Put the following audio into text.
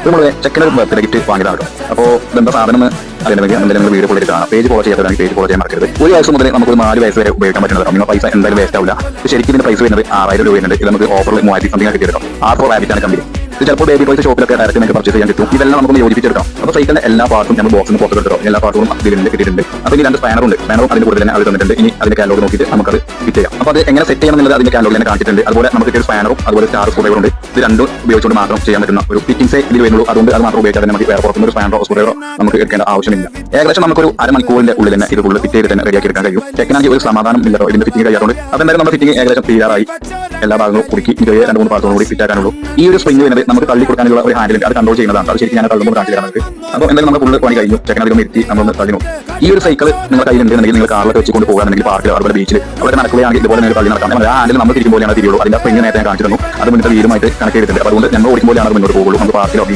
നമ്മൾ ചെക്കൻ ഒരു ബർത്ത്ഡേ ഗിഫ്റ്റ് വാങ്ങിയതാണ്. അപ്പോൾ ഇതെന്താ സാധനം അറിയണമെങ്കിൽ എന്തെങ്കിലും വീഡിയോ ഫോളോ കാണാം. പേജ് ഫോളോ ചെയ്യാത്തതാണ് പേജ് ഫോളോ ചെയ്യാൻ മറക്കരുത്. ഒരു വയസ്സ് മുതൽ നമുക്ക് 4 വയസ്സ് വരെ ഉപയോഗിക്കാൻ പറ്റുന്നതാണ്. നിങ്ങൾ പൈസ എന്തായാലും വേസ്റ്റ് ആവില്ല. ശരിക്കും ഇതിന്റെ പ്രൈസ് വരുന്നത് 6000 രൂപ വരുന്നുണ്ട്. ഇത് നമുക്ക് ഓഫറിൽ 3000 സംതിങ് കിട്ടിയെടുക്കാം. R4 Rabbit ആണ് കമ്പനി. ഇത് ചിലപ്പോൾ ബേബി ടോയ്സ് ഷോപ്പിലൊക്കെ ഡയറക്റ്റ് നിങ്ങൾക്ക് പർച്ചേസ് ചെയ്യാൻ കിട്ടും. ഇതെല്ലാം നമുക്ക് യോജിപ്പിച്ചെടുക്കാം. അപ്പോൾ സൈക്കിളിന്റെ എല്ലാ പാർട്ടും നമ്മൾ ബോക്സിൽ നിന്ന് പുറത്തെടുത്തോ എല്ലാ പാർട്ടുകളും ഇതിൽ കിട്ടിയിട്ടുണ്ട്. അപ്പോൾ ഇനി 2 സ്പാനർ ഉണ്ട്. സ്പാനറും അതിന്റെ കൂടെ തന്നെ അത് തന്നിട്ടുണ്ട്. ഇനി അതിന്റെ കാറ്റലോഗ് നോക്കിയിട്ട് നമുക്കത് ഫിറ്റ് ചെയ്യാം. അപ്പോൾ അത് എങ്ങനെ സെറ്റ് ചെയ്യണം എന്നുള്ളത് അതിന്റെ കാറ്റലോഗ് തന്നെ കാണിച്ചിട്ടുണ്ട്. അതുപോലെ നമുക്ക് കിട്ടിയ സ്പാനറും അതുപോലെ സ്റ്റാർ സ്ക്രൂഡ്രൈവറും ഉണ്ട്. ഇത് രണ്ടും ഉപയോഗിച്ചുകൊണ്ട് മാത്രം ചെയ്യാൻ പറ്റുന്ന ഒരു ഫിറ്റിംഗ്സേ ഇതിൽ വരുന്നുള്ളൂ. അതുകൊണ്ട് അത് മാത്രം ഉപയോഗിച്ചാൽ നമുക്ക് വേറെ പുറത്തുനിന്ന് ഒരു സ്പാനറോ സ്ക്രൂഡ്രൈവറോ നമുക്ക് എടുക്കേണ്ട ആവശ്യമില്ല. ഏകദേശം നമുക്കൊരു അരമണിക്കൂറിന്റെ ഉള്ളിൽ തന്നെ ഇത് ഫുള്ള് ഫിറ്റ് ചെയ്ത് തന്നെ റെഡിയാക്കി എടുക്കാൻ കഴിയും. ചെക്കനാണെങ്കിൽ ഒരു സമാധാനം ഇല്ലല്ലോ ഇതിന്റെ ഫിറ്റിംഗ് കഴിയാറുണ്ട്. അതെന്തായാലും നമ്മുടെ ഫിറ്റിംഗ് ഏകദേശം തീരാറായി. എല്ലാ ഭാഗങ്ങളും കുടുക്കി ഇത് 2-3 പാർട്ടോടും കൂടി ഫിറ്റ് ആക്കാനുള്ളൂ. ഈ ഒരു സ്പ്രിംഗ് വരുന്നത് നമുക്ക് തള്ളി കൊടുക്കാനുള്ള ഒരു ഹാൻഡിൽ അത് കൺട്രോൾ ചെയ്യുന്നതാണ്. അത് ശരിക്കും ഞാൻ തള്ളുമ്പോൾ കാണിച്ചു തരാൻ നമുക്ക്. അപ്പോൾ എന്തായാലും നമ്മുടെ ഫുള്ള് പണി കഴിഞ്ഞു. ചെക്കൻ അധികം ഇരുത്തി നമ്മളൊന്ന് തള്ളി നോക്കും. ഈ ഒരു സൈക്കിൾ നിങ്ങളുടെ കയ്യിലുണ്ടെങ്കിൽ നിങ്ങൾ കാറിലൊക്കെ വെച്ചുകൊണ്ട് പോകുകയാണെങ്കിൽ പാർക്കിൽ അതുപോലെ ബീച്ചിൽ അവിടെ നടക്കുകയാണെങ്കിൽ ഇതുപോലെ നിങ്ങൾ തള്ളി നടക്കാം. ആ ഹാൻഡിൽ നമ്മൾ തിരിക്കുമ്പോഴാണ് തിരിയുള്ളൂ. അതിന്റെ സ്പ്രിംഗ് നേരത്തെ ഞാൻ കാണിച്ചിരുന്നു. അത് മുന്നത്തെ വീടുമായിട്ട് കണക്ട് ചെയ്തിട്ടുണ്ട്. അതുകൊണ്ട് ഞങ്ങൾ ഓടിക്കുമ്പോഴാണ് അത് മുന്നോട്ട് പോകുള്ളൂ. നമുക്ക് പാർക്കിലോ